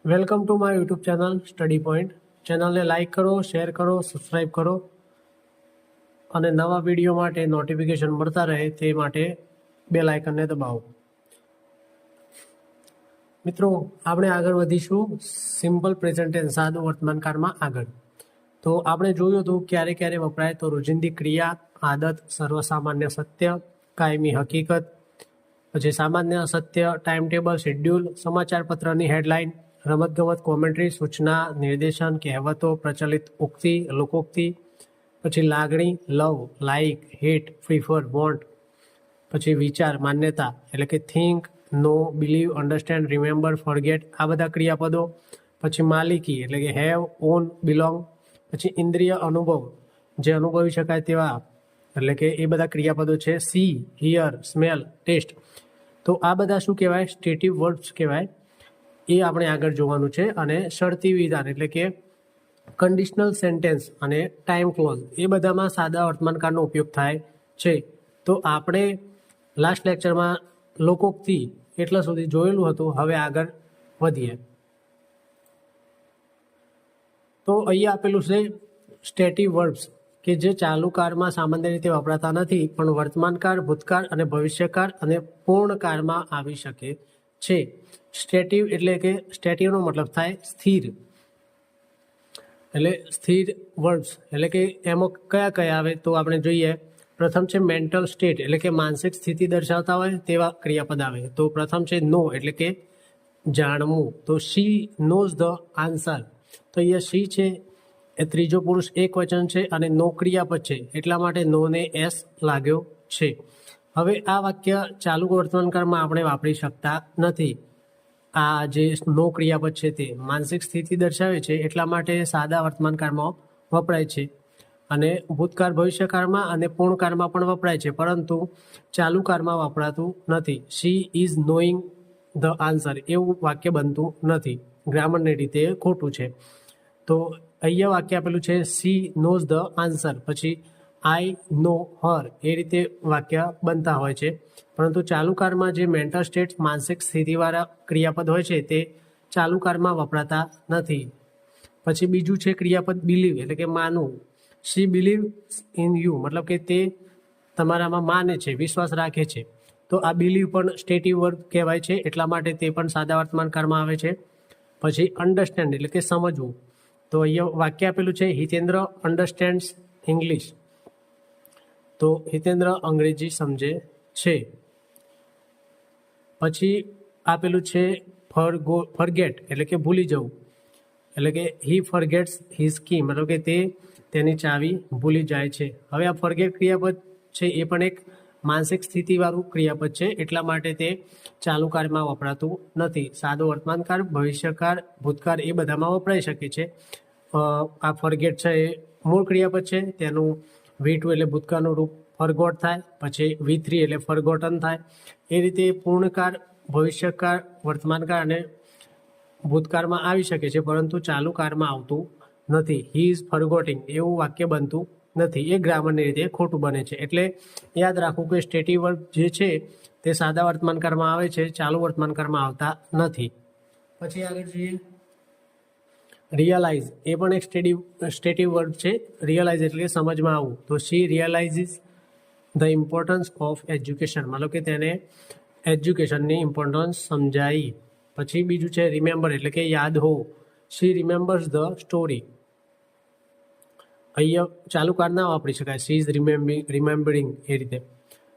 Welcome to my YouTube channel study point. ચેનલને like કરો, share કરો, સબસ્ક્રાઈબ કરો અને નવા વિડીયો માટે નોટિફિકેશન મળતા રહે તે માટે બેલ આઇકનને દબાવો. મિત્રો, આપણે આગળ વધીશું સિમ્પલ પ્રેઝન્ટ ટેન્સ સાદું વર્તમાનકાળમાં આગળ. તો આપણે જોયું હતું ક્યારે ક્યારે વપરાય તો રોજિંદી ક્રિયા, આદત, સર્વસામાન્ય સત્ય, કાયમી હકીકત, પછી સામાન્ય સત્ય, ટાઈમ ટેબલ, શેડ્યુલ, સમાચાર પત્રની હેડલાઇન, રમતગમત, કોમેન્ટ્રી, સૂચના, નિર્દેશન, કહેવતો, પ્રચલિત ઉક્તિ, લોકોક્તિ, પછી લાગણી, લવ, લાઇક, હેટ, પ્રિફર, વોન્ટ, પછી વિચાર, માન્યતા એટલે કે થિંક, નો, બિલીવ, અન્ડરસ્ટેન્ડ, રિમેમ્બર, ફોરગેટ, આ બધા ક્રિયાપદો. પછી માલિકી એટલે કે હેવ, ઓન, બિલોંગ. પછી ઇન્દ્રિય અનુભવ, જે અનુભવી શકાય તેવા એટલે કે એ બધા ક્રિયાપદો છે. See, hear, smell, taste. તો આ બધા શું કહેવાય? સ્ટેટિવ વર્બ્સ કહેવાય. એ આપણે આગળ જોવાનું છે. અને શરતી વિધાન એટલે કે કન્ડિશનલ સેન્ટેન્સ અને ટાઈમ ક્લોઝ એ બધામાં સાદા વર્તમાનકાળનો ઉપયોગ થાય છે. તો આપણે લાસ્ટ લેક્ચરમાં લોકોક્તિ એટલા સુધી જોયેલું હતું. હવે આગળ વધીએ. તો અહીંયા આપેલું છે સ્ટેટિવ વર્બ્સ કે જે ચાલુ કાળમાં સામાન્ય રીતે વપરાતા નથી પણ વર્તમાનકાળ, ભૂતકાળ અને ભવિષ્યકાળ અને પૂર્ણ કાળમાં આવી શકે છે. સ્ટેટિવ એટલે કે સ્ટેટિવનો મતલબ થાય સ્થિર. એટલે સ્થિર વર્બ્સ એટલે કે એમાં કયા કયા આવે તો આપણે જોઈએ. પ્રથમ છે મેન્ટલ સ્ટેટ એટલે કે માનસિક સ્થિતિ દર્શાવતા હોય તેવા ક્રિયાપદ આવે. તો પ્રથમ છે નો એટલે કે જાણવું. તો શી નોઝ ધ આન્સર. તો અહીંયા શી છે એ ત્રીજો પુરુષ એક વચન છે અને નો ક્રિયાપદ છે એટલા માટે નોને એસ લાગ્યો છે. હવે આ વાક્ય ચાલુ વર્તમાનકાળમાં આપણે વાપરી શકતા નથી. આ જે નો ક્રિયાપદ છે તે માનસિક સ્થિતિ દર્શાવે છે એટલા માટે સાદા વર્તમાનકાળમાં વપરાય છે. અને ભૂતકાળ, ભવિષ્યકાળમાં અને પૂર્ણકાળમાં પણ વપરાય છે પરંતુ ચાલુ કાળમાં વપરાતું નથી. She is knowing the answer એવું વાક્ય બનતું નથી. ગ્રામરની રીતે ખોટું છે. તો અહીંયા વાક્ય આપેલું છે શી નોઝ ધ આન્સર, પછી આઈ નો હર, એ રીતે વાક્ય બનતા હોય છે. પરંતુ ચાલુ કાળમાં જે મેન્ટલ સ્ટેટ માનસિક સ્થિતિવાળા ક્રિયાપદ હોય છે તે ચાલુ કાળમાં વપરાતા નથી. પછી બીજું છે ક્રિયાપદ બિલીવ એટલે કે માનવું. શી બિલીવ ઇન યુ મતલબ કે તે તમારામાં માને છે, વિશ્વાસ રાખે છે. તો આ બિલીવ પણ સ્ટેટિવ વર્બ કહેવાય છે એટલા માટે તે પણ સાદા વર્તમાનકાળમાં આવે છે. પછી અન્ડરસ્ટેન્ડ એટલે કે સમજવું. તો અહીંયા વાક્ય આપેલું છે હિતેન્દ્ર અન્ડરસ્ટેન્ડ્સ ઇંગ્લિશ. તો હિતેન્દ્ર અંગ્રેજી સમજે છે. પછી આપેલું છે ફરગેટ એટલે કે ભૂલી જવું. એટલે કે હી ફરગેટ્સ હિઝ કી મતલબ કે તે તેની ચાવી ભૂલી જાય છે. હવે આ ફરગેટ ક્રિયાપદ છે એ પણ એક માનસિક સ્થિતિવાળું ક્રિયાપદ છે એટલા માટે તે ચાલુ કાળમાં વપરાતું નથી. સાદો વર્તમાનકાળ, ભવિષ્યકાળ, ભૂતકાળ એ બધામાં વપરાઈ શકે છે. આ ફરગેટ છે એ મૂળ ક્રિયાપદ છે. તેનું V2 એટલે ભૂતકાળનું રૂપ ફરગોટ થાય, પછી V3 એટલે ફરગોટન થાય. એ રીતે પૂર્ણકાળ, ભવિષ્યકાળ, વર્તમાનકાળ અને ભૂતકાળમાં આવી શકે છે પરંતુ ચાલુ કાળમાં આવતું નથી. હી ઇઝ ફરગોટિંગ એવું વાક્ય બનતું નથી. એ ગ્રામરની રીતે ખોટું બને છે. એટલે યાદ રાખવું કે સ્ટેટિવ વર્બ જે છે તે સાદા વર્તમાનકાળમાં આવે છે, ચાલુ વર્તમાનકાળમાં આવતા નથી. પછી આગળ જોઈએ રિયલાઇઝ. એ પણ એક સ્ટેટિવ વર્બ છે. રિયલાઇઝ એટલે સમજમાં આવવું. તો શી રિયલાઇઝિસ ધ ઇમ્પોર્ટન્સ ઓફ એજ્યુકેશન મતલબ કે તેને એજ્યુકેશનની ઇમ્પોર્ટન્સ સમજાઈ. પછી બીજું છે રિમેમ્બર એટલે કે યાદ હોવું. શી રિમેમ્બર્સ ધ સ્ટોરી. અહીંયા ચાલુ કાળ ના વાપરી શકાય. શી ઇઝ રિમેમ્બરિંગ એ રીતે.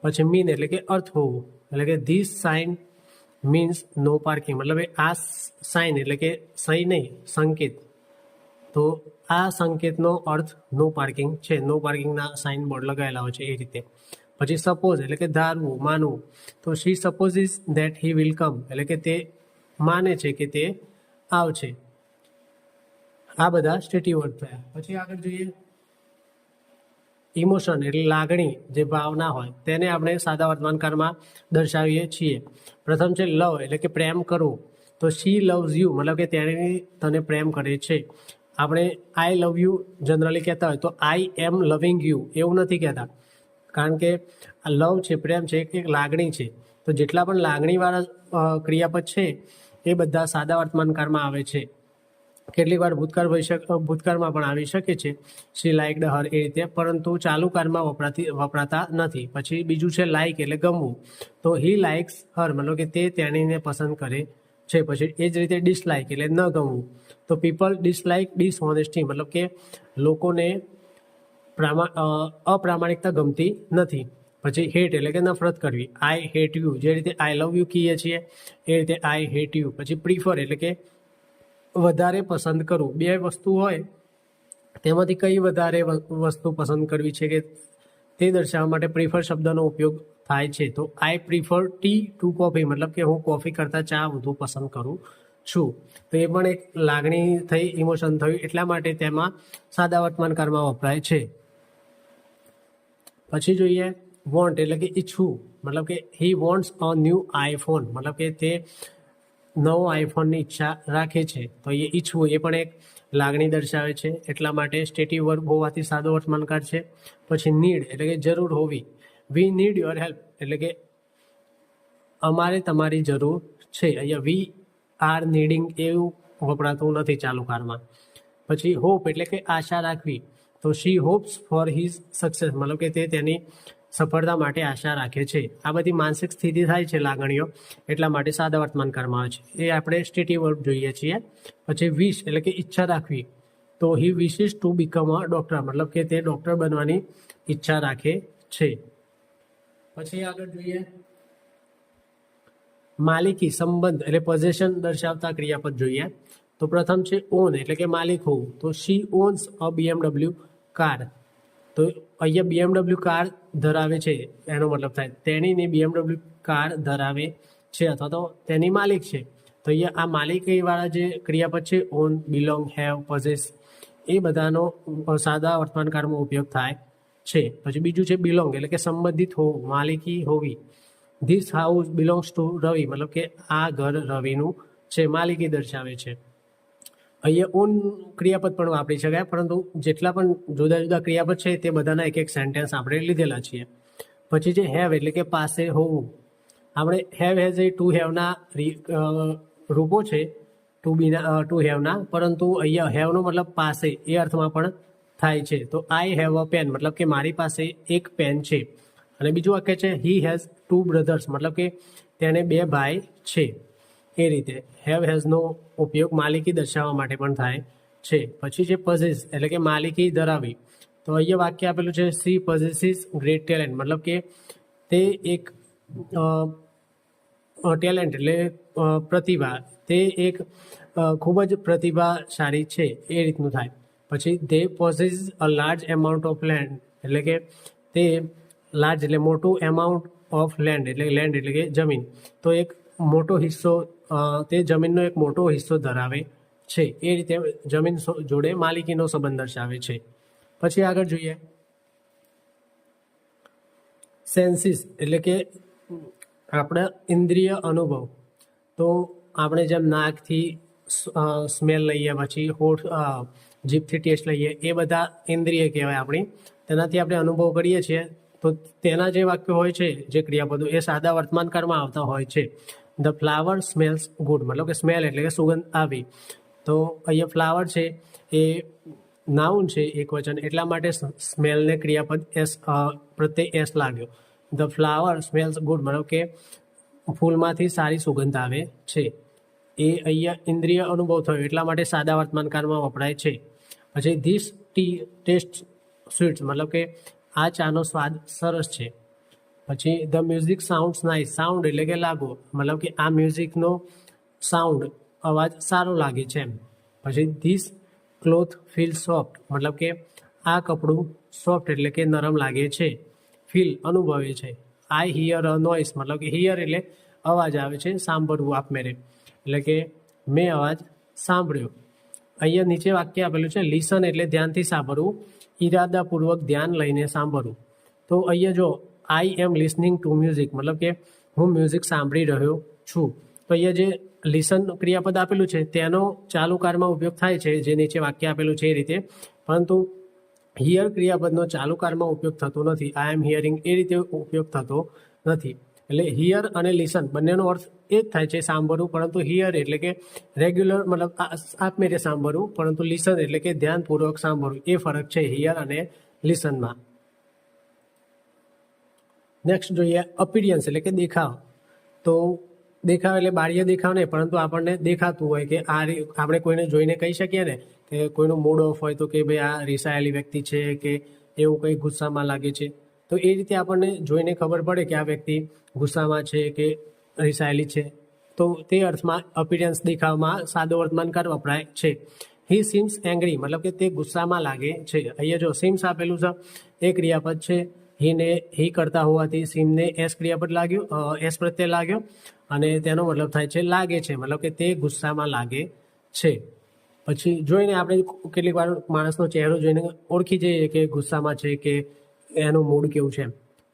પછી મીન એટલે કે અર્થ હોવું. એટલે કે this sign means no parking મતલબ આ સાઇન એટલે કે સહી નહીં, સંકેત. તો આ સંકેતનો અર્થ નો પાર્કિંગ છે. નો પાર્કિંગના સાઇન બોર્ડ લગાવેલા હોય છે એ રીતે. પછી સપોઝ એટલે કે ધારવું, માનવું. તો શી સપોઝિસ ધેટ હી વિલ કમ એટલે કે તે માને છે કે તે આવશે. આ બધા સ્ટેટિવ વર્બ થયા. પછી આગળ જોઈએ ઇમોશન એટલે લાગણી, જે ભાવના હોય તેને આપણે સાદા વર્તમાનકાળમાં દર્શાવીએ છીએ. પ્રથમ છે લવ એટલે કે પ્રેમ કરવું. તો શી લવ્સ યુ મતલબ કે તેણી તને પ્રેમ કરે છે. આપણે આઈ લવ યુ જનરલી કહેતા હોય તો આઈ એમ લવિંગ યુ એવું નથી કહેતા. કારણ કે આ લવ છે, પ્રેમ છે, એક લાગણી છે. તો જેટલા પણ લાગણીવાળા ક્રિયાપદ છે એ બધા સાદા વર્તમાનકાળમાં આવે છે. કેટલીક વાર ભૂતકાળમાં પણ આવી શકે છે, શી લાઇકડ હર એ રીતે, પરંતુ ચાલુ કાળમાં વપરાતા નથી. પછી બીજું છે લાઇક એટલે ગમવું, તો હી લાઇક્સ હર મતલબ કે તે તેણીને પસંદ કરે છે. પછી એ જ રીતે ડિસલાઇક એટલે ન ગમવું, તો પીપલ ડિસલાઇક ડિસહોનેસ્ટી મતલબ કે લોકોને અપ્રામાણિકતા ગમતી નથી. પછી હેટ એટલે કે નફરત કરવી, આઈ હેટ યુ, જે રીતે આઈ લવ યુ કહીએ છીએ એ રીતે આઈ હેટ યુ. પછી પ્રિફર એટલે કે વધારે પસંદ કરવું. બે વસ્તુ હોય તેમાંથી કઈ વધારે વસ્તુ પસંદ કરવી છે કે તે દર્શાવવા માટે પ્રિફર શબ્દનો ઉપયોગ થાય છે. તો I prefer tea to coffee મતલબ કે હું કોફી કરતાં ચા વધુ પસંદ કરું છું. તો એ પણ એક લાગણી થઈ, ઇમોશન થયું, એટલા માટે તેમાં સાદા વર્તમાનકાળમાં વપરાય છે. પછી જોઈએ વોન્ટ એટલે કે ઈચ્છવું, મતલબ કે he wants a new iPhone મતલબ કે તે નવો આઈફોનની ઈચ્છા રાખે છે. તો એ ઈચ્છવું એ પણ એક લાગણી દર્શાવે છે, એટલા માટે સ્ટેટિવ વર્બ હોવાથી સાદો વર્તમાનકાળ છે. પછી નીડ એટલે કે જરૂર હોવી, વી નીડ યોર હેલ્પ એટલે કે અમારે તમારી જરૂર છે. અહીંયા વી આર નીડિંગ એવું વપરાતું નથી ચાલુ કાળમાં. પછી હોપ એટલે કે આશા રાખવી, તો શી હોપ્સ ફોર હિઝ સક્સેસ મતલબ કે તે તેની સફળતા માટે આશા રાખે છે. આ બધી માનસિક સ્થિતિ થાય છે લાગણીઓ, એટલા માટે સાદા વર્તમાનકાળમાં આવે છે. એ આપણે સ્ટેટિવ વર્બ જોઈએ છીએ. પછી વિશ એટલે કે ઈચ્છા રાખવી, તો he wishes to become a doctor મતલબ કે તે ડોક્ટર બનવાની ઈચ્છા રાખે છે. પછી આગળ જોઈએ માલિકી, સંબંધ એટલે પોઝેશન દર્શાવતા ક્રિયાપદ જોઈએ. તો પ્રથમ છે ઓન એટલે કે માલિક હોવું, તો શી ઓન્સ અ BMW કાર, તો અહીંયા BMW કાર ધરાવે છે એનો મતલબ થાય તેણીને BMW કાર ધરાવે છે અથવા તો તેની માલિક છે. તો અહીંયા આ માલિકીવાળા જે ક્રિયાપદ છે ઓન, બિલોંગ, હેવ, પોઝેસ એ બધાનો સાદા વર્તમાનકાળમાં ઉપયોગ થાય છે. પછી બીજું છે બિલોંગ એટલે કે સંબંધિત હોવું, માલિકી હોવી. ધીસ હાઉસ બિલોંગ્સ ટુ રવિ મતલબ કે આ ઘર રવિનું છે, માલિકી દર્શાવે છે. અહીંયા ઓન ક્રિયાપદ પણ વાપરી શકાય, પરંતુ જેટલા પણ જુદા જુદા ક્રિયાપદ છે તે બધાના એક એક સેન્ટેન્સ આપણે લીધેલા છીએ. પછી જે હેવ એટલે કે પાસે હોવું, આપણે હેવ હેઝ એ ટુ હેવના રૂપો છે ટુ હેવના, પરંતુ અહીંયા હેવનો મતલબ પાસે એ અર્થમાં પણ થાય છે. તો આઈ હેવ અ પેન મતલબ કે મારી પાસે એક પેન છે. અને બીજું વાક્ય છે હી હેઝ ટુ બ્રધર્સ મતલબ કે તેને બે ભાઈ છે. એ રીતે હેવ હેઝનો ઉપયોગ માલિકી દર્શાવવા માટે પણ થાય છે. પછી છે પોઝેસ એટલે કે માલિકી ધરાવી, તો અહીંયા વાક્ય આપેલું છે સી પોઝેસીસ ગ્રેટ ટેલેન્ટ મતલબ કે તે એક ટેલેન્ટ એટલે પ્રતિભા, તે એક ખૂબ જ પ્રતિભાશાળી છે એ રીતનું થાય. પછી they possess a large amount of land એટલે કે તે લાર્જ એટલે મોટું, એમાઉન્ટ ઓફ લેન્ડ એટલે કે જમીન, તો એક મોટો હિસ્સો તે જમીનનો એક મોટો હિસ્સો ધરાવે છે. એ રીતે જમીન જોડે માલિકીનો સંબંધ દર્શાવે છે. પછી આગળ જોઈએ સેન્સીસ એટલે કે આપણા ઇન્દ્રિય અનુભવ, તો આપણે જેમ નાકથી સ્મેલ લઈએ, પછી હોઠ જીભથી ટેસ્ટ લઈએ, એ બધા ઇન્દ્રિય કહેવાય આપણી, તેનાથી આપણે અનુભવ કરીએ છીએ. તો તેના જે વાક્યો હોય છે જે ક્રિયાપદો એ સાદા વર્તમાનકાળમાં આવતા હોય છે. ધ ફ્લાવર સ્મેલ્સ ગુડ મતલબ કે સ્મેલ એટલે કે સુગંધ આવી, તો અહીંયા ફ્લાવર છે એ નાઉન છે એક વચન, એટલા માટે સ્મેલને ક્રિયાપદ એસ પ્રત્યે એસ લાગ્યો. ધ ફ્લાવર સ્મેલ્સ ગુડ મતલબ કે ફૂલમાંથી સારી સુગંધ આવે છે. એ અહીંયા ઇન્દ્રિય અનુભવ થયો એટલા માટે સાદા વર્તમાનકાળમાં વપરાય છે. પછી ધીસ ટી ટેસ્ટ સ્વીટ્સ મતલબ કે આ ચાનો સ્વાદ સરસ છે. પછી the music sounds nice, sound એટલે કે લાગો મતલબ કે આ મ્યુઝિકનો સાઉન્ડ અવાજ સારો લાગે છે એમ. પછી ધીસ ક્લોથ ફીલ સોફ્ટ મતલબ કે આ કપડું સોફ્ટ એટલે કે નરમ લાગે છે. ફીલ અનુભવે છે. આઈ હિયર અ નોઇસ મતલબ કે હિયર એટલે અવાજ આવે છે, સાંભળવું આપમેળે, એટલે કે મેં અવાજ સાંભળ્યો. અહીંયા નીચે વાક્ય આપેલું છે લિસન એટલે ધ્યાનથી સાંભળવું, ઈરાદાપૂર્વક ધ્યાન લઈને સાંભળવું. તો અહીંયા જો આઈ એમ લિસનિંગ ટુ મ્યુઝિક મતલબ કે હું મ્યુઝિક સાંભળી રહ્યો છું. તો અહીંયા જે લિસન ક્રિયાપદ આપેલું છે તેનો ચાલુ કાળમાં ઉપયોગ થાય છે, જે નીચે વાક્ય આપેલું છે એ રીતે, પરંતુ હિયર ક્રિયાપદનો ચાલુ કાળમાં ઉપયોગ થતો નથી. આઈ એમ હિયરિંગ એ રીતે ઉપયોગ થતો નથી. એટલે હિયર અને લિસન બંનેનો અર્થ એ જ થાય છે સાંભળવું, પરંતુ હિયર એટલે કે રેગ્યુલર મતલબ આપમેળે સાંભળવું, પરંતુ લિસન એટલે કે ધ્યાનપૂર્વક સાંભળવું. એ ફરક છે હિયર અને લિસનમાં. નેક્સ્ટ જોઈએ અપિયરન્સ એટલે કે દેખાવ. તો દેખાવ એટલે બાહ્ય દેખાવ નહીં, પરંતુ આપણને દેખાતું હોય કે આપણે કોઈને જોઈને કહી શકીએ ને કે કોઈનું મૂડ ઓફ હોય તો કે ભાઈ આ રીસાયેલી વ્યક્તિ છે કે એવું કંઈ ગુસ્સામાં લાગે છે. તો એ રીતે આપણને જોઈને ખબર પડે કે આ વ્યક્તિ ગુસ્સામાં છે કે રીસાયેલી છે. તો તે અર્થમાં અપિયરન્સ દેખાવમાં સાદો વર્તમાનકાર વપરાય છે. હી સીમ્સ એંગ્રી મતલબ કે તે ગુસ્સામાં લાગે છે. અહીંયા જો સીમ્સ આપેલું છે એ ક્રિયાપદ છે. હી કરતા હોવાથી સીમને એસ ક્રિયાપદ લાગ્યું, એસ પ્રત્યે લાગ્યો, અને તેનો મતલબ થાય છે લાગે છે, મતલબ કે તે ગુસ્સામાં લાગે છે. પછી જોઈને આપણે કેટલીક વાર માણસનો ચહેરો જોઈને ઓળખી જઈએ કે ગુસ્સામાં છે કે એનું મૂડ કેવું છે.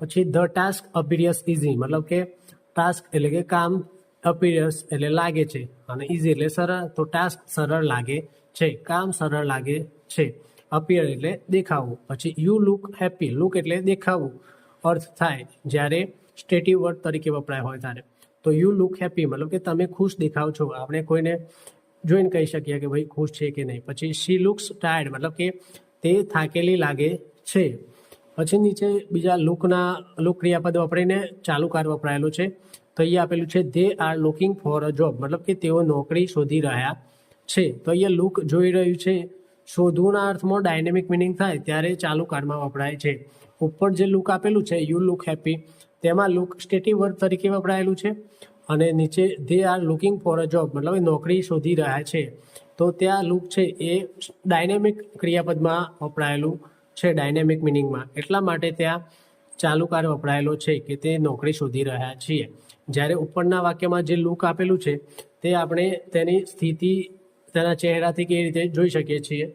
પછી ધ ટાસ્ક અપિયર્સ ઇઝી મતલબ કે ટાસ્ક એટલે કે કામ, અપિયર્સ એટલે લાગે છે, અને ઇઝી એટલે સરળ. તો ટાસ્ક સરળ લાગે છે, કામ સરળ લાગે છે. અપિયર એટલે દેખાવું. પછી યુ લુક હેપી, લુક એટલે દેખાવું અર્થ થાય જ્યારે સ્ટેટિવ વર્ડ તરીકે વપરાય હોય ત્યારે. તો યુ લુક હેપી મતલબ કે તમે ખુશ દેખાવ છો. આપણે કોઈને જોઈને કહી શકીએ કે ભાઈ ખુશ છે કે નહીં. પછી શી લુક્સ ટાયર્ડ મતલબ કે તે થાકેલી લાગે છે. પછી નીચે બીજા લુક ક્રિયાપદ વાપરીને ચાલુકાર વપરાયેલું છે. તો અહીંયા આપેલું છે they are looking for a job મતલબ કે તેઓ નોકરી શોધી રહ્યા છે. તો અહીંયા લુક જોઈ રહ્યું છે. શોધવુંના અર્થમાં ડાયનેમિક મિનિંગ થાય ત્યારે ચાલુકારમાં વપરાય છે. ઉપર જે લુક આપેલું છે યુ લુક હેપી, તેમાં લુક સ્ટેટિવ વર્ડ તરીકે વપરાયેલું છે, અને નીચે they are looking for a job મતલબ નોકરી શોધી રહ્યા છે. તો ત્યાં લુક છે એ ડાયનેમિક ક્રિયાપદમાં વપરાયેલું છે, ડાયનેમિક મિનિંગમાં. એટલા માટે ત્યાં ચાલુકાર વપરાયેલો છે કે તે નોકરી શોધી રહ્યા છીએ. જ્યારે ઉપરના વાક્યમાં જે લુક આપેલું છે તે આપણે તેની સ્થિતિ તેના ચહેરાથી કેવી રીતે જોઈ શકીએ છીએ,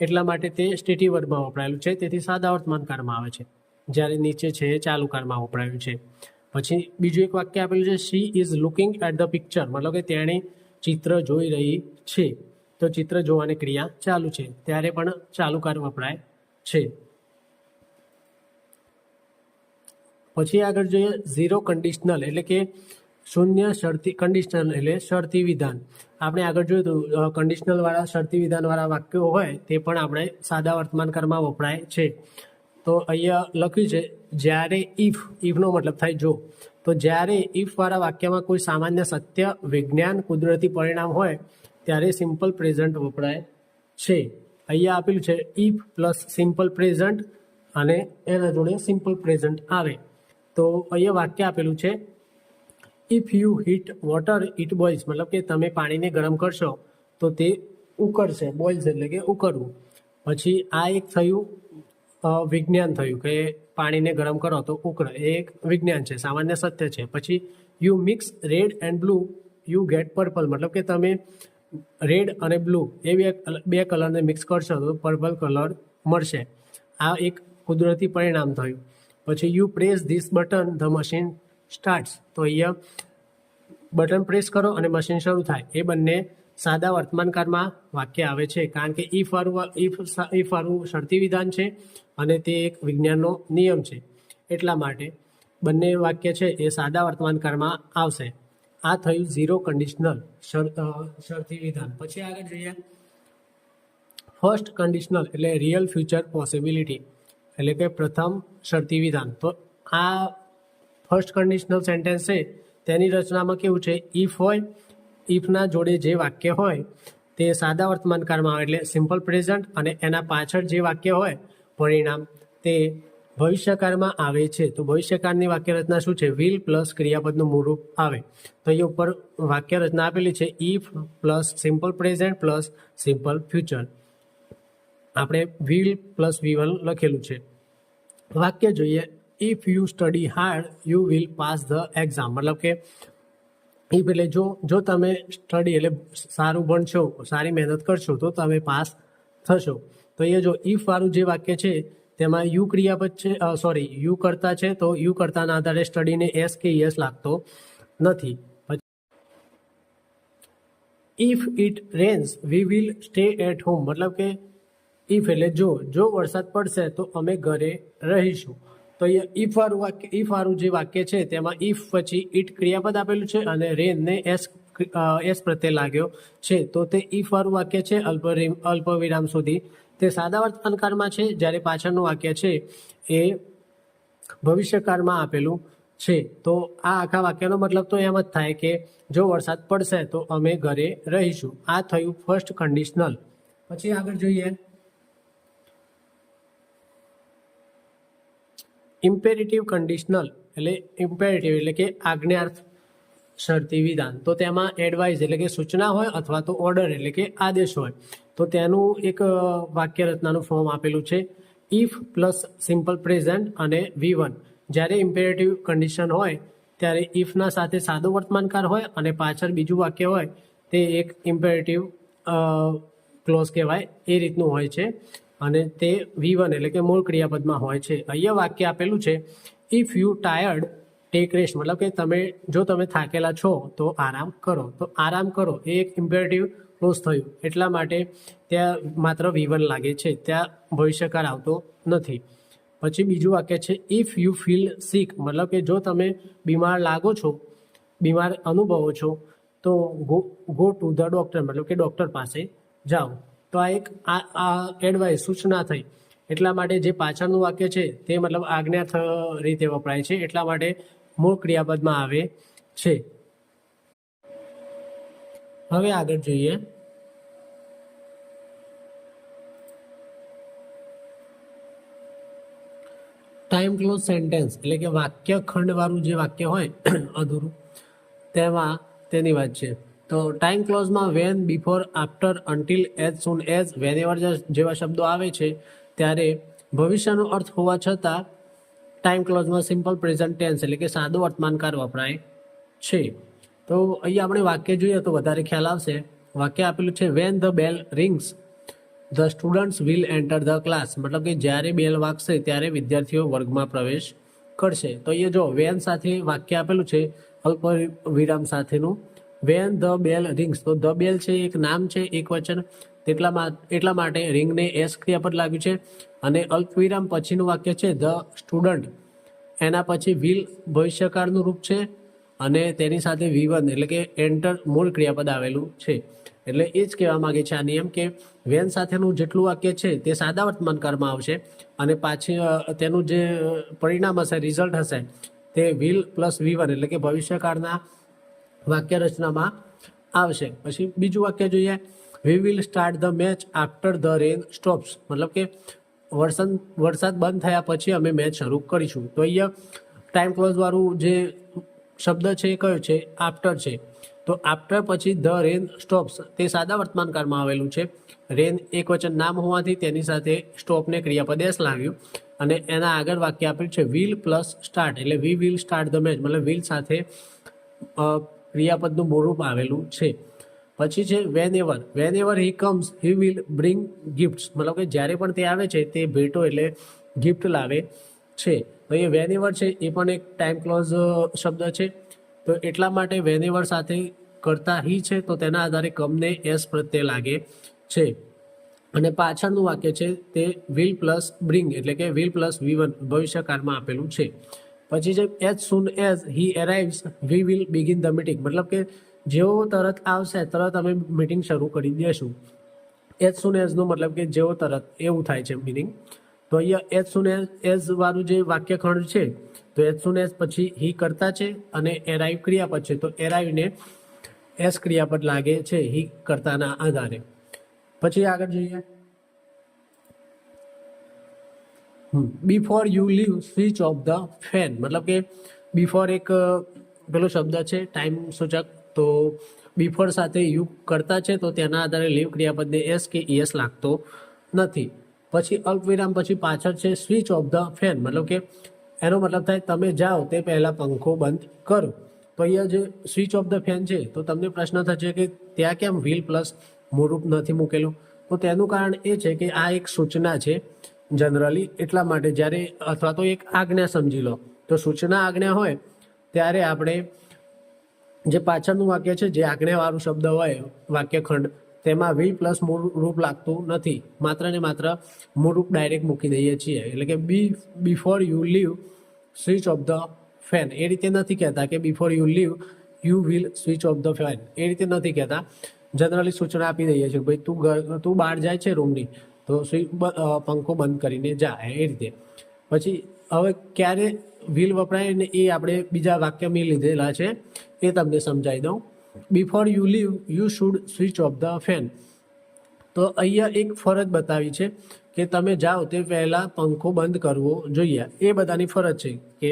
એટલા માટે તે સ્ટેટિવ વર્ડમાં વપરાયેલું છે, તેથી સાદા વર્તમાનકારમાં આવે છે. જ્યારે નીચે છે એ ચાલુકારમાં વપરાયું છે. પછી બીજું એક વાક્ય આપેલું છે she is looking at the picture મતલબ કે તેણી ચિત્ર જોઈ રહી છે. તો ચિત્ર જોવાની ક્રિયા ચાલુ છે ત્યારે પણ ચાલુકાર વપરાય છે. પછી આગળ જોઈએ ઝીરો કન્ડિશનલ એટલે કે શૂન્ય શરતી, કન્ડિશનલ એટલે શરતી વિધાન. આપણે આગળ જોયું તો કન્ડિશનલ વાળા શરતી વિધાન વાળા વાક્યો હોય તે પણ આપણે સાદા વર્તમાનકારમાં વપરાય છે. તો અહીંયા લખ્યું છે જ્યારે ઇફનો મતલબ થાય જો. તો જ્યારે ઇફ વાળા વાક્યમાં કોઈ સામાન્ય સત્ય, વિજ્ઞાન, કુદરતી પરિણામ હોય ત્યારે સિમ્પલ પ્રેઝન્ટ વપરાય છે. અહીંયા આપેલું છે ઇફ પ્લસ સિમ્પલ પ્રેઝન્ટ અને એના જોડે સિમ્પલ પ્રેઝન્ટ આવે. તો અહીંયા વાક્ય આપેલું છે if you heat water it બોઇલ્સ મતલબ કે તમે પાણીને ગરમ કરશો તો તે ઉકળશે. બોઇલ્સ એટલે કે ઉકળવું. પછી આ એક થયું વિજ્ઞાન થયું કે પાણીને ગરમ કરો તો ઉકળે, એ એક વિજ્ઞાન છે, સામાન્ય સત્ય છે. પછી you mix red and blue you get purple મતલબ કે તમે રેડ અને બ્લુ એ બે કલરને મિક્સ કરશો તો પર્પલ કલર મળશે. આ એક કુદરતી પરિણામ થયું. પછી you press this button the machine starts. તો અહીંયા બટન પ્રેસ કરો અને મશીન શરૂ થાય. એ બંને સાદા વર્તમાનકાળમાં વાક્ય આવે છે, કારણ કે ઇફ વાળું શરતી વિધાન છે અને તે એક વિજ્ઞાનનો નિયમ છે. એટલા માટે બંને વાક્ય છે એ સાદા વર્તમાનકાળમાં આવશે. આ થયું ઝીરો કન્ડિશનલ શરતી વિધાન. પછી આગળ જોઈએ ફર્સ્ટ કન્ડિશનલ એટલે રિયલ ફ્યુચર પોસિબિલિટી એટલે કે પ્રથમ શરતી વિધાન. તો આ ફર્સ્ટ કન્ડિશનલ સેન્ટેન્સ છે તેની રચનામાં કેવું છે ઇફ હોય, ઇફના જોડે જે વાક્ય હોય તે સાદા વર્તમાનકાળમાં આવે એટલે સિમ્પલ પ્રેઝન્ટ, અને એના પાછળ જે વાક્ય હોય પરિણામ તે ભવિષ્યકાળમાં આવે છે. તો ભવિષ્યકાળની વાક્ય રચના શું છે વિલ પ્લસ ક્રિયાપદનું મૂળરૂપ આવે. તો અહીંયા ઉપર વાક્ય રચના આપેલી છે if plus simple present plus simple future. આપણે વિલ પ્લસ V1 લખેલું છે. વાક્ય જોઈએ if you study hard you will pass the exam મતલબ કે ઇફ એટલે જો તમે સ્ટડી એટલે સારું ભણશો, સારી મહેનત કરશો તો તમે પાસ થશો. તો અહીંયા જો ઇફ વાળું જે વાક્ય છે તેમાં યુ ક્રિયાપદ છે, યુ કરતા છે, તો યુ કરતાના આધારે સ્ટડીને એસ કે યસ લાગતો નથી. If it rains we will stay at home મતલબ કે ઇફ એટલે જો વરસાદ પડશે તો અમે ઘરે રહીશું. તો અહીંયા ઈફ વાળું જે વાક્ય છે તેમાં ઈફ પછી ઈટ ક્રિયાપદ આપેલું છે અને રેનને એસ પ્રત્યે લાગ્યો છે, તો તે ઈફ વાળું વાક્ય છે અલ્પ વિરામ સુધી તે સાદા વર્તમાનકાળમાં છે, જ્યારે પાછળનું વાક્ય છે એ ભવિષ્યકાળમાં આપેલું છે. તો આ આખા વાક્યનો મતલબ તો એમ જ થાય કે જો વરસાદ પડશે તો અમે ઘરે રહીશું. આ થયું ફર્સ્ટ કન્ડિશનલ. પછી આગળ જોઈએ ઇમ્પેરેટિવ કન્ડિશનલ. ઇમ્પેરેટિવ એટલે કે આજ્ઞાર્થ શરતી વિધાન. તો તેમાં એડવાઇસ એટલે કે સૂચના હોય અથવા તો ઓર્ડર એટલે કે આદેશ હોય. તો તેનું એક વાક્ય રચનાનું ફોર્મ આપેલું છે ઇફ પ્લસ સિમ્પલ પ્રેઝન્ટ અને V1. જ્યારે ઇમ્પેરેટિવ કન્ડિશન હોય ત્યારે ઇફના સાથે સાદો વર્તમાનકાળ હોય અને પાછળ બીજું વાક્ય હોય તે એક ઇમ્પેરેટિવ ક્લોઝ કહેવાય, એ રીતનું હોય છે અને તે V1 એટલે કે મૂળ ક્રિયાપદમાં હોય છે. અહીંયા વાક્ય આપેલું છે if you tired tech rest, મતલબ કે જો તમે થાકેલા છો તો આરામ કરો. તો આરામ કરો એ એક ઇમ્પેરેટિવ ક્લોઝ થયું, એટલા માટે ત્યાં માત્ર V1 લાગે છે, ત્યાં ભવિષ્યકાળ આવતો નથી. પછી બીજું વાક્ય છે ઇફ યુ ફીલ સિક, મતલબ કે જો તમે બીમાર લાગો છો, બીમાર અનુભવો છો તો ગો ટુ ધ ડૉક્ટર, મતલબ કે ડૉક્ટર પાસે જાઓ. તો આ એક એડવાઇસ સૂચના થઈ, એટલા માટે જે પાછળનું વાક્ય છે તે મતલબ આજ્ઞાર્થ રીતે વપરાય છે, એટલા માટે મૂળ ક્રિયાપદમાં આવે છે. હવે આગળ જોઈએ ટાઈમ ક્લોઝ સેન્ટેન્સ, એટલે કે વાક્ય ખંડવાળું જે વાક્ય હોય અધૂરું તેમાં તેની વાત છે. તો ટાઈમ ક્લોઝમાં when, before, after, until, as soon as, whenever જેવા શબ્દો આવે છે ત્યારે ભવિષ્યનો અર્થ હોવા છતાં ટાઈમ ક્લોઝમાં સિમ્પલ પ્રેઝન્ટ ટેન્સ એટલે કે સાદો વર્તમાનકાળ વપરાય છે. તો અહીંયા આપણે વાક્ય જોઈએ તો વધારે ખ્યાલ આવશે. વાક્ય આપેલું છે when the bell rings the students will enter the class, મતલબ કે જ્યારે બેલ વાગશે ત્યારે વિદ્યાર્થીઓ વર્ગમાં પ્રવેશ કરશે. તો અહીંયા જો વેન સાથે વાક્ય આપેલું છે અલ્પ વિરામ સાથેનું, વેન ધ બેલ રિંગ્સ. તો ધ બેલ છે એક નામ છે, એક વચન, એટલા માટે રિંગને એસ ક્રિયાપદ લાગ્યું છે. અને અલ્પ વિરામ પછીનું વાક્ય છે ધ સ્ટુડન્ટ, એના પછી વિલ ભવિષ્યકાળનું રૂપ છે અને તેની સાથે V1 એટલે કે એન્ટર મૂળ ક્રિયાપદ આવેલું છે. એટલે એ જ કહેવા માંગે છે આ નિયમ કે વેન સાથેનું જેટલું વાક્ય છે તે સાદા વર્તમાનકાળમાં આવશે અને પાછી તેનું જે પરિણામ હશે, રિઝલ્ટ હશે તે વિલ પ્લસ V1 એટલે કે ભવિષ્યકાળના વાક્ય રચનામાં આવશે. પછી બીજું વાક્ય જોઈએ વી will start the match after the rain stops, મતલબ કે વરસાદ બંધ થયા પછી અમે મેચ શરૂ કરીશું. તો અહીંયા ટાઈમ ક્લોઝ વાળું જે શબ્દ છે એ કયો છે? આફ્ટર છે. તો આફ્ટર પછી ધ રેન સ્ટોપ્સ તે સાદા વર્તમાનકાળમાં આવેલું છે. રેન એક વચન નામ હોવાથી તેની સાથે સ્ટોપને ક્રિયાપદ એસ લાગ્યું અને એના આગળ વાક્ય આપ્યું છે વિલ પ્લસ સ્ટાર્ટ, એટલે we will start the match, મતલબ વિલ સાથે ક્રિયાપદનું મૂળરૂપ આવેલું છે. પછી છે whenever he comes he will bring gifts, મતલબ કે જ્યારે પણ તે આવે છે તે ભેટો એટલે ગિફ્ટ લાવે છે. તો એ વેન એવર છે એ પણ એક ટાઈમ ક્લોઝ શબ્દ છે. તો એટલા માટે વેન એવર સાથે કરતા હી છે તો તેના આધારે કમને એસ પ્રત્યે લાગે છે. અને પાછળનું વાક્ય છે તે વિલ પ્લસ બ્રિંગ એટલે કે વિલ પ્લસ V1 ભવિષ્યકાળમાં આપેલું છે. પછી છે as soon as he arrives we will begin the meeting, મતલબ કે જેવો તરત આવશે તરત અમે મીટિંગ શરૂ કરી દઈશું. એઝ સૂન એઝનો મતલબ કે જેવો તરત એવું થાય છે મિનિંગ. તો અહીંયા એઝ સૂન એઝ વાળું જે વાક્યખંડ છે તો એઝ સૂન એઝ પછી હી કરતા છે અને એરાઇવ ક્રિયાપદ છે. તો એરાઇવને એસ ક્રિયાપદ લાગે છે હી કરતાના આધારે. પછી આગળ જોઈએ before you leave switch off the fan, મતલબ કે બિફોર એક પેલો શબ્દ છે ટાઈમ સૂચક, તો બિફોર સાથે યુ કરતા છે તો તેના આધારે લીવ ક્રિયાપદને એસ કે ઈએસ લાગતો નથી. પછી અલ્પવિરામ પછી પાછળ છે સ્વિચ ઓફ ધ ફેન, મતલબ કે એનો મતલબ થાય તમે જાઓ તે પહેલાં પંખો બંધ કરો. તો અહીંયા જે સ્વિચ ઓફ ધ ફેન છે તો તમને પ્રશ્ન થશે કે ત્યાં કેમ વિલ પ્લસ મૂળરૂપ નથી મૂકેલું? તો તેનું કારણ એ છે કે આ એક સૂચના છે જનરલી, એટલા માટે જ્યારે અથવા તો એક આજ્ઞા સમજી લો. તો સૂચના આજ્ઞા હોય ત્યારે આપણે જે પાછળનું વાક્ય છે જે આજ્ઞાવાળું શબ્દ હોય વાક્યખંડ તેમાં વિલ પ્લસ મૂળ રૂપ લાગતું નથી, માત્ર ને માત્ર મૂળ રૂપ ડાયરેક્ટ મૂકી દઈએ છીએ. એટલે કે before you leave switch off the fan, એ રીતે નથી કહેતા કે before you leave you will switch off the fan, એ રીતે નથી કહેતા. જનરલી સૂચના આપી દઈએ છીએ ભાઈ તું બહાર જાય છે રૂમની તો પંખો બંધ કરીને જા, એ રીતે. પછી હવે ક્યારે વિલ વપરાય ને એ આપણે બીજા વાક્યમાં લીધેલા છે, એ તમને સમજાવી દઉં. Before you leave you should switch off the fan, તો અહીંયા એક ફરજ બતાવી છે કે તમે જાઓ તે પહેલાં પંખો બંધ કરવો જોઈએ. એ બધાની ફરજ છે કે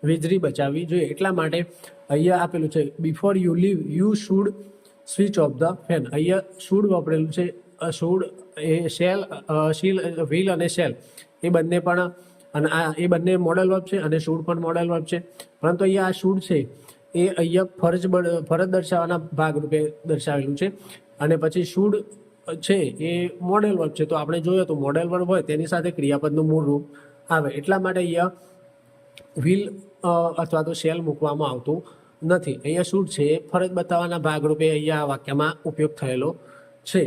વીજળી બચાવવી જોઈએ, એટલા માટે અહીંયા આપેલું છે before you leave you should switch off the fan. અહીંયા શુડ વાપરેલું છે. શુડ એ વિલ અને શેલ એ બંને પણ, અને એ બંને મોડલ વર્બ છે અને શુડ પણ મોડલ વર્બ છે. પરંતુ અહીંયા આ શુડ છે એ અહીંયા ફરજ દર્શાવવાના ભાગરૂપે દર્શાવેલું છે. અને પછી શુડ છે એ મોડેલ વર્બ છે, તો આપણે જોયું તો મોડેલ વર્બ હોય તેની સાથે ક્રિયાપદનું મૂળ રૂપ આવે, એટલા માટે અહીંયા વિલ અથવા તો શેલ મૂકવામાં આવતું નથી. અહીંયા શુડ છે એ ફરજ બતાવવાના ભાગરૂપે અહીંયા આ વાક્યમાં ઉપયોગ થયેલો છે.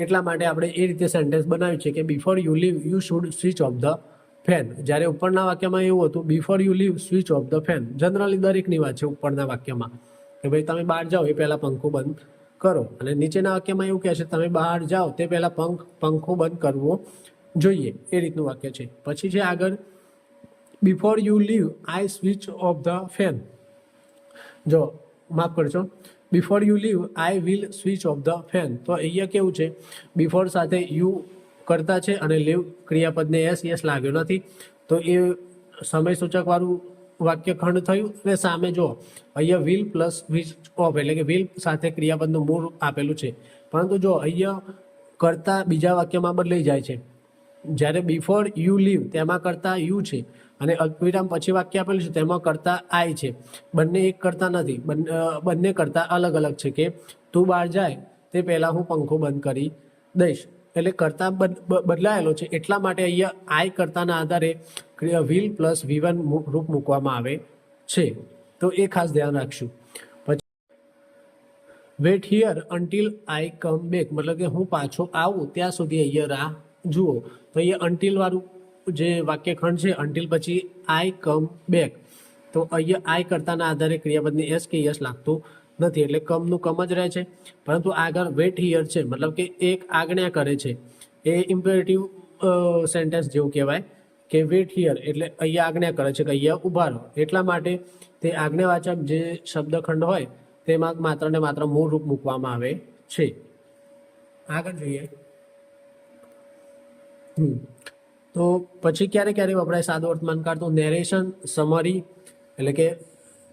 એટલા માટે આપણે એ રીતે સેન્ટેન્સ બનાવ્યું છે કે before you leave you should switch off the fan. જ્યારે ઉપરના વાક્યમાં એવું હતું before you leave switch off the fan. Generally દરેકની વાત છે ઉપરના વાક્યમાં કે ભાઈ તમે બહાર જાઓ એ પહેલાં પંખો બંધ કરો, અને નીચેના વાક્યમાં એવું કહે છે તમે બહાર જાઓ તે પહેલાં પંખો બંધ કરવો જોઈએ, એ રીતનું વાક્ય છે. પછી છે આગળ before you leave I switch off the fan. જો માફ કરજો, before you leave I will switch off the fan. તો અહીંયા કેવું છે, બિફોર સાથે યુ કરતા છે અને લીવ ક્રિયાપદને યસ લાગ્યો નથી, તો એ સમય સૂચકવાળું વાક્યખંડ થયું. અને સામે જો અહીંયા વિલ પ્લસ સ્વિચ ઓફ એટલે કે વિલ સાથે ક્રિયાપદનું મૂળ આપેલું છે, પરંતુ જો અહીંયા કરતા બીજા વાક્યમાં બદલાઈ જાય છે. જ્યારે બિફોર યુ લીવ તેમાં કરતા યુ છે અને અલ્પવિરામ પછી વાક્ય આપેલું છે તેમાં કરતા આઈ છે. બંને એક કરતા નથી, બંને કરતા અલગ અલગ છે કે તું બહાર જાય તે પહેલાં હું પંખો બંધ કરી દઈશ. એટલે કરતા બદલાયેલો છે, એટલા માટે અહીંયા આઈ કરતાના આધારે વિલ પ્લસ V1 રૂપ મૂકવામાં આવે છે. તો એ ખાસ ધ્યાન રાખશું. પછી wait here until I come back, મતલબ કે હું પાછો આવું ત્યાં સુધી અહીંયા રાહ જુઓ. તો અહીંયા અન્ટિલ વાળું જે વાક્યખંડ છે, અન્ટિલ પછી આઈ કમ બેક, તો અહીંયા આઈ કરતાના આધારે ક્રિયાપદને એસ કે યસ લાગતું નથી, એટલે કમનું કમ જ રહે છે. પરંતુ આગળ વેટ હિયર છે, મતલબ કે એક આજ્ઞા કરે છે, એ ઇમ્પેરેટિવ સેન્ટેન્સ જેવું કહેવાય કે વેટ હિયર એટલે અહીંયા આજ્ઞા કરે છે કે અહીંયા ઊભા રહો. એટલા માટે તે આજ્ઞાવાચક જે શબ્દખંડ હોય તેમાં માત્ર ને માત્ર મૂળ રૂપ મૂકવામાં આવે છે. આગળ જોઈએ તો પછી ક્યારે ક્યારે વપરાય સાદો વર્તમાનકાળ, તો નેરેશન, સમરી એટલે કે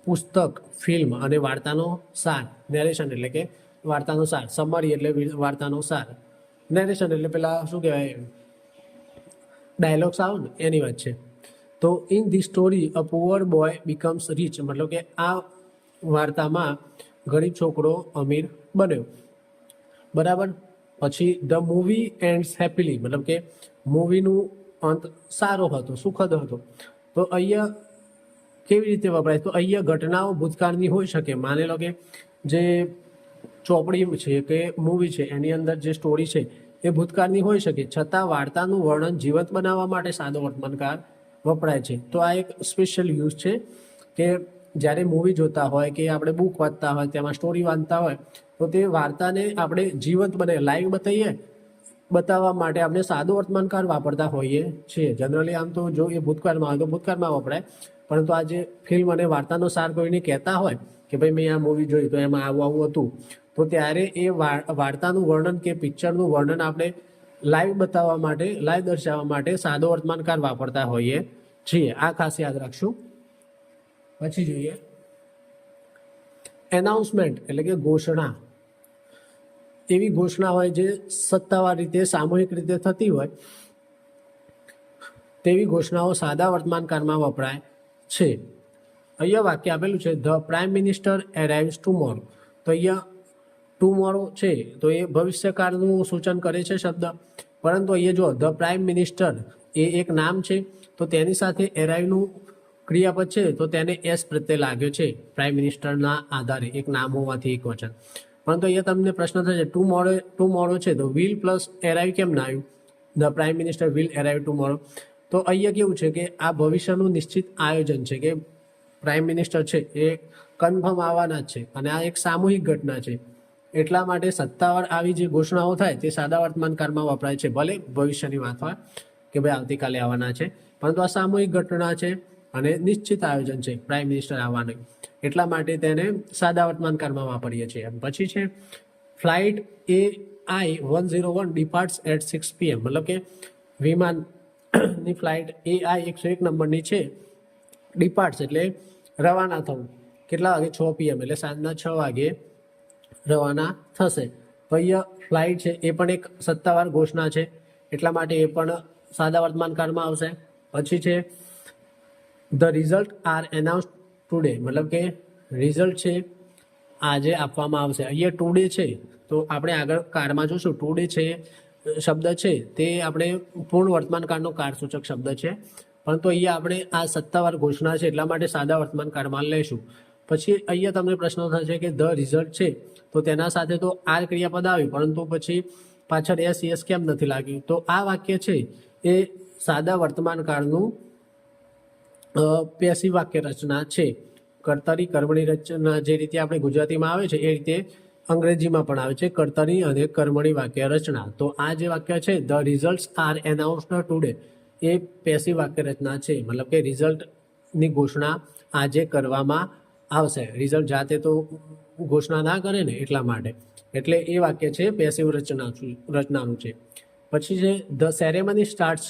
પુસ્તક, ફિલ્મ અને વાર્તાનો સાર. નેરેશન એટલે કે વાર્તાનો સાર, સમરી એટલે વાર્તાનો સાર, નેરેશન એટલે પેલા શું કહેવાય ડાયલોગ્સ આવે ને એની વાત છે. તો in the story a poor boy becomes rich, મતલબ કે આ વાર્તામાં ગરીબ છોકરો અમીર બન્યો, બરાબર. પછી ધ મૂવી એન્ડ્સ હેપીલી, મતલબ કે મૂવીનું અંત સારો હતો, સુખદ હતો. તો અહીંયા કેવી રીતે વપરાય, તો અહીંયા ઘટનાઓ ભૂતકાળની હોઈ શકે. માની લો કે જે ચોપડી છે કે મૂવી છે એની અંદર જે સ્ટોરી છે એ ભૂતકાળની હોઈ શકે, છતાં વાર્તાનું વર્ણન જીવંત બનાવવા માટે સાદો વર્તમાનકાળ વપરાય છે. તો આ એક સ્પેશિયલ યુઝ છે કે જ્યારે મૂવી જોતા હોય કે આપણે બુક વાંચતા હોય તેમાં સ્ટોરી વાંચતા હોય તો તે વાર્તાને આપણે જીવંત બને લાઈવ બતાવવા માટે આપણે સાદો વર્તમાનકાળ વાપરતા હોઈએ છીએ. જનરલી આમ તો જો એ ભૂતકાળમાં હોય તો ભૂતકાળમાં વપરાય, પરંતુ આ જે ફિલ્મ અને વાર્તાનો સાર કોઈને કહેતા હોય કે ભાઈ મેં આ મૂવી જોઈ તો એમાં આવું હતું, તો ત્યારે એ વાર્તાનું વર્ણન કે પિક્ચરનું વર્ણન આપણે લાઈવ બતાવવા માટે, લાઈવ દર્શાવવા માટે સાદો વર્તમાનકાળ વાપરતા હોઈએ છીએ. આ ખાસ યાદ રાખશું. પછી જોઈએ એનાઉન્સમેન્ટ એટલે કે ઘોષણા. એવી ઘોષણા હોય જે સત્તાવાર રીતે, સામૂહિક રીતે થતી હોય તેવી ઘોષણાઓ સાદા વર્તમાનકાળમાં વપરાય છે. અહીંયા વાક્ય આપેલું છે ધ પ્રાઇમ મિનિસ્ટર એરાઇવ્સ ટુમોરો. તો અહીંયા ટુમોરો છે તો એ ભવિષ્યકાળનું સૂચન કરે છે શબ્દ, પરંતુ અહીંયા જો ધ પ્રાઇમ મિનિસ્ટર એ એક નામ છે તો તેની સાથે એરાઇવનું ક્રિયાપદ છે તો તેને એસ પ્રત્યે લાગ્યો છે પ્રાઇમ મિનિસ્ટરના આધારે, એક નામ હોવાથી એક વચન. પરંતુ અહીંયા તમને પ્રશ્ન થશે ટુમોરો છે તો વિલ પ્લસ એરાઈવ કેમ ના આવ્યું? The prime minister will arrive tomorrow. તો અહીંયા કેવું છે કે આ ભવિષ્યનું નિશ્ચિત આયોજન છે કે પ્રાઇમ મિનિસ્ટર છે એ કન્ફર્મ આવવાના જ છે અને આ એક સામૂહિક ઘટના છે. એટલા માટે સત્તાવાર આવી જે ઘોષણાઓ થાય તે સાદા વર્તમાન કાળમાં વપરાય છે. ભલે ભવિષ્યની વાત હોય કે ભાઈ આવતીકાલે આવવાના છે, પરંતુ આ સામૂહિક ઘટના છે અને નિશ્ચિત આયોજન છે પ્રાઇમ મિનિસ્ટર આવવાનું. એટલા માટે તેને સાદા વર્તમાન કાળમાં વાપરીએ છીએ. પછી છે ફ્લાઇટ AI-101 ડિપાર્ટ્સ એટ 6 PM. મતલબ કે વિમાનની ફ્લાઇટ AI-101 નંબરની છે, ડિપાર્ટ્સ એટલે રવાના થવું. કેટલા વાગે? 6 PM એટલે સાંજના 6 વાગે રવાના થશે. તો અહીંયા ફ્લાઇટ છે એ પણ એક સત્તાવાર ઘોષણા છે, એટલા માટે એ પણ સાદા વર્તમાન કાળમાં આવશે. પછી છે the result are announce today. મતલબ કે રિઝલ્ટ છે આજે આપવામાં આવશે. અહીંયા ટુડે છે તો આપણે આગળ કાળમાં જોશું. ટુડે છે શબ્દ છે તે આપણે પૂર્ણ વર્તમાન કાળનો કાળસૂચક શબ્દ છે, પરંતુ અહીંયા આપણે આ સત્તાવાર ઘોષણા છે એટલા માટે સાદા વર્તમાન કાળમાં લઈશું. પછી અહીંયા તમને પ્રશ્ન થશે કે ધ રિઝલ્ટ છે તો તેના સાથે તો આર ક્રિયાપદ આવ્યું, પરંતુ પછી પાછળ એસ કેમ નથી લાગ્યું? તો આ વાક્ય છે એ સાદા વર્તમાન કાળનું પેસિવ વાક્ય રચના છે. કર્તરી કર્મણી રચના જે રીતે આપણે ગુજરાતીમાં આવે છે એ રીતે અંગ્રેજીમાં પણ આવે છે, કર્તરી અને કર્મણી વાક્ય રચના. તો આ જે વાક્ય છે the results are announced today એ પેસિવ વાક્ય રચના છે. મતલબ કે રિઝલ્ટની ઘોષણા આજે કરવામાં આવશે. રિઝલ્ટ જાતે તો ઘોષણા ના કરે ને એટલા માટે, એટલે એ વાક્ય છે પેસિવ રચનાનું છે. પછી છે ધ સેરેમની સ્ટાર્ટ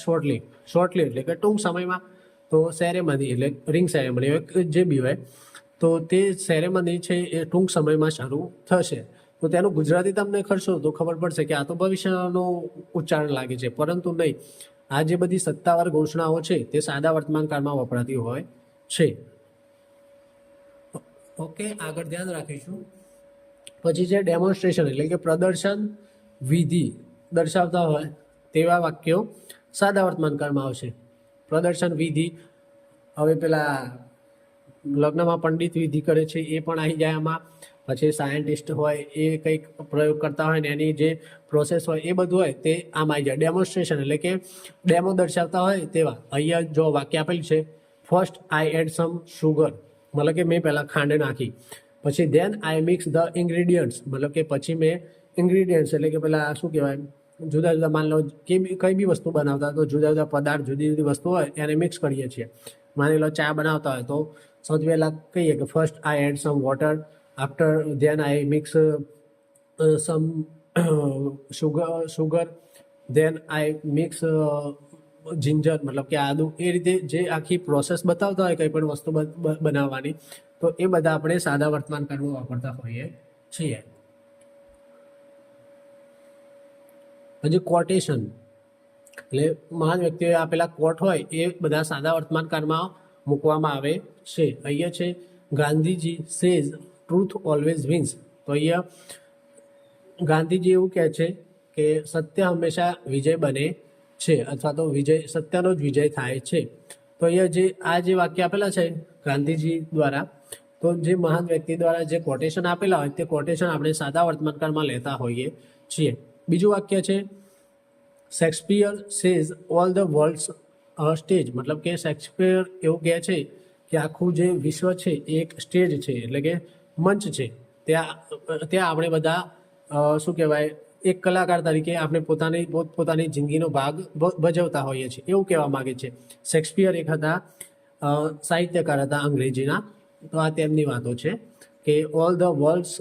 શોર્ટલી એટલે કે ટૂંક સમયમાં. તો સેરેમની એટલે રિંગ સેરેમની જે બી હોય, તો તે સેરેમની છે એ ટૂંક સમયમાં શરૂ થશે. તો તેનું ગુજરાતી તમને કરશો તો ખબર પડશે કે આ તો ભવિષ્યનું ઉચ્ચારણ લાગે છે, પરંતુ નહીં, આ જે બધી સત્તાવાર ઘોષણાઓ છે તે સાદા વર્તમાન કાળમાં વપરાતી હોય છે. ઓકે, આગળ ધ્યાન રાખીશું. પછી છે ડેમોન્સ્ટ્રેશન એટલે કે પ્રદર્શન વિધિ દર્શાવતા હોય તેવા વાક્યો સાદા વર્તમાન કાળમાં આવશે. પ્રદર્શન વિધિ, હવે પેલા લગ્નમાં પંડિત વિધિ કરે છે એ પણ આવી જાય આમાં. પછી સાયન્ટિસ્ટ હોય એ કંઈક પ્રયોગ કરતા હોય ને એની જે પ્રોસેસ હોય એ બધું હોય તે આમાં આવી જાય. ડેમોન્સ્ટ્રેશન એટલે કે ડેમો દર્શાવતા હોય તેવા. અહીંયા જો વાક્ય આપેલું છે first I add some sugar, મતલબ કે મેં પહેલાં ખાંડ નાખી. પછી then I mix the ingredients, મતલબ કે પછી મેં ઇન્ગ્રીડિયન્ટ્સ એટલે કે પેલા શું કહેવાય, જુદા જુદા માની લો કે કઈ બી વસ્તુ બનાવતા તો જુદા જુદા પદાર્થ જુદી જુદી વસ્તુ હોય એને મિક્સ કરીએ છીએ. માની લો ચા બનાવતા હોય તો સૌથી પહેલાં કહીએ કે first I add some water, after then I mix some sugar, then I mix ginger, મતલબ કે આદુ. એ રીતે જે આખી પ્રોસેસ બતાવતા હોય કંઈ પણ વસ્તુ બનાવવાની, તો એ બધા આપણે સાદા વર્તમાન કાળમાં વાપરતા હોઈએ છીએ. પછી કોટેશન એટલે મહાન વ્યક્તિઓએ આપેલા કોટ હોય એ બધા સાદા વર્તમાન કાળમાં મૂકવામાં આવે છે. અહીંયા છે Gandhiji says truth always wins. તો અહીંયા ગાંધીજી એવું કહે છે કે સત્ય હંમેશા વિજય બને છે, અથવા તો સત્યનો જ વિજય થાય છે. તો અહીંયા જે વાક્ય આપેલા છે ગાંધીજી દ્વારા, તો જે મહાન વ્યક્તિ દ્વારા જે કોટેશન આપેલા હોય તે કોટેશન આપણે સાદા વર્તમાન કાળમાં લેતા હોઈએ છીએ. બીજું વાક્ય છે Shakespeare says all the world's stage. મતલબ કે શેક્સપિયર એવું કહે છે કે આખું જે વિશ્વ છે એ એક સ્ટેજ છે, એટલે કે મંચ છે. ત્યાં આપણે બધા શું કહેવાય, એક કલાકાર તરીકે આપણે પોતાની જિંદગીનો ભાગ ભજવતા હોઈએ છીએ, એવું કહેવા માગે છે. શેક્સપિયર એક હતા સાહિત્યકાર હતા અંગ્રેજીના. તો આ તેમની વાતો છે કે ઓલ ધ વર્લ્ડ્સ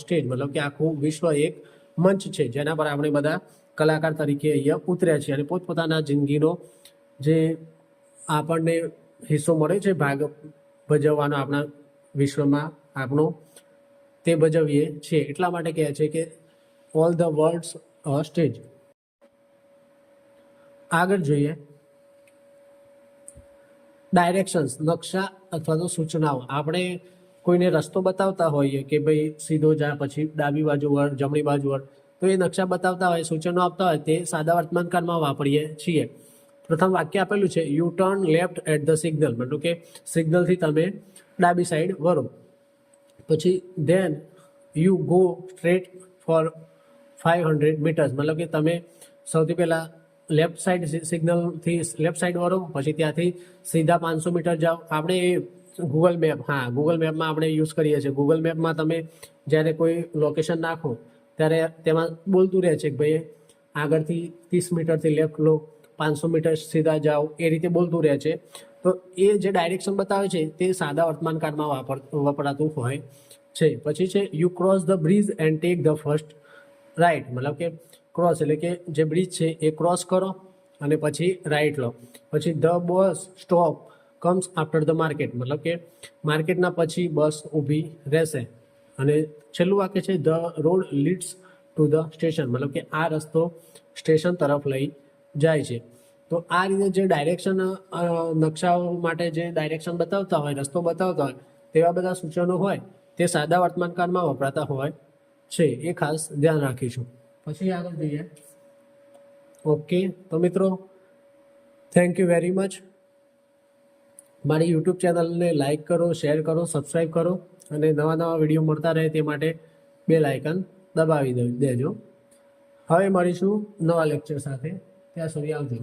સ્ટેજ, મતલબ કે આખું વિશ્વ એક મંચ છે જેના પર આપણે બધા કલાકાર તરીકે અહીંયા ઉતર્યા છીએ અને પોતપોતાના જિંદગીનો જે આપણને હિસ્સો મળે છે ભાગ ભજવવાનો આપણા વિશ્વમાં આપણો, તે ભજવીએ છીએ. એટલા માટે કહે છે કે ઓલ ધ વર્લ્ડ્સ સ્ટેજ. આગળ જોઈએ ડાયરેક્શન્સ, નકશા અથવા તો સૂચનાઓ. આપણે કોઈને રસ્તો બતાવતા હોઈએ કે ભાઈ સીધો જા, પછી ડાબી બાજુ વળ, જમણી બાજુ વળ, તો એ નકશા બતાવતા હોય, સૂચનો આપતા હોય તે સાદા વર્તમાન કાળમાં વાપરીએ છીએ. પ્રથમ વાક્ય આપેલું છે you turn left at the signal, મતલબ કે સિગ્નલથી તમે ડાબી સાઈડ વળો. પછી then you go straight for 500 metres, મતલબ કે તમે સૌથી પહેલાં લેફ્ટ સાઈડ સિગ્નલથી લેફ્ટ સાઈડ વળો, પછી ત્યાંથી સીધા 500 મીટર જાઓ. આપણે ગૂગલ મેપ, હા ગૂગલ મેપમાં આપણે યુઝ કરીએ છીએ. ગૂગલ મેપમાં તમે જ્યારે કોઈ લોકેશન નાખો ત્યારે તેમાં બોલતું રહે છે કે ભાઈ આગળથી 30 મીટરથી લેફ્ટ લો, 500 મીટર સીધા જાઓ, એ રીતે બોલતું રહે છે. તો એ જે ડાયરેક્શન બતાવે છે તે સાદા વર્તમાનકાળમાં વપરાતું હોય છે. પછી છે you cross the bridge and take the first right, મતલબ કે ક્રોસ એટલે કે જે બ્રિજ છે એ ક્રોસ કરો અને પછી રાઈટ લો. પછી the bus stop comes after the market, મતલબ કે માર્કેટના પછી બસ ઊભી રહેશે. અને છેલ્લું વાક્ય છે the road leads to the station, મતલબ કે આ રસ્તો સ્ટેશન તરફ લઈ જાય છે. તો આ રીતે જે ડાયરેક્શન નકશાઓ માટે જે ડાયરેક્શન બતાવતા હોય, રસ્તો બતાવતા હોય, તેવા બધા સૂચનો હોય તે સાદા વર્તમાનકાળમાં વપરાતા હોય છે. એ ખાસ ધ્યાન રાખીશું. પછી આગળ જોઈએ. ઓકે, તો મિત્રો થેન્ક યુ વેરી મચ. મારી યુટ્યુબ ચેનલને લાઇક કરો, શેર કરો, સબસ્ક્રાઈબ કરો અને નવા નવા વિડીયો મળતા રહે તે માટે બેલ આઇકન દબાવી દેજો. હવે મળીશું નવા લેક્ચર સાથે. ત્યાં સુધી આવજો.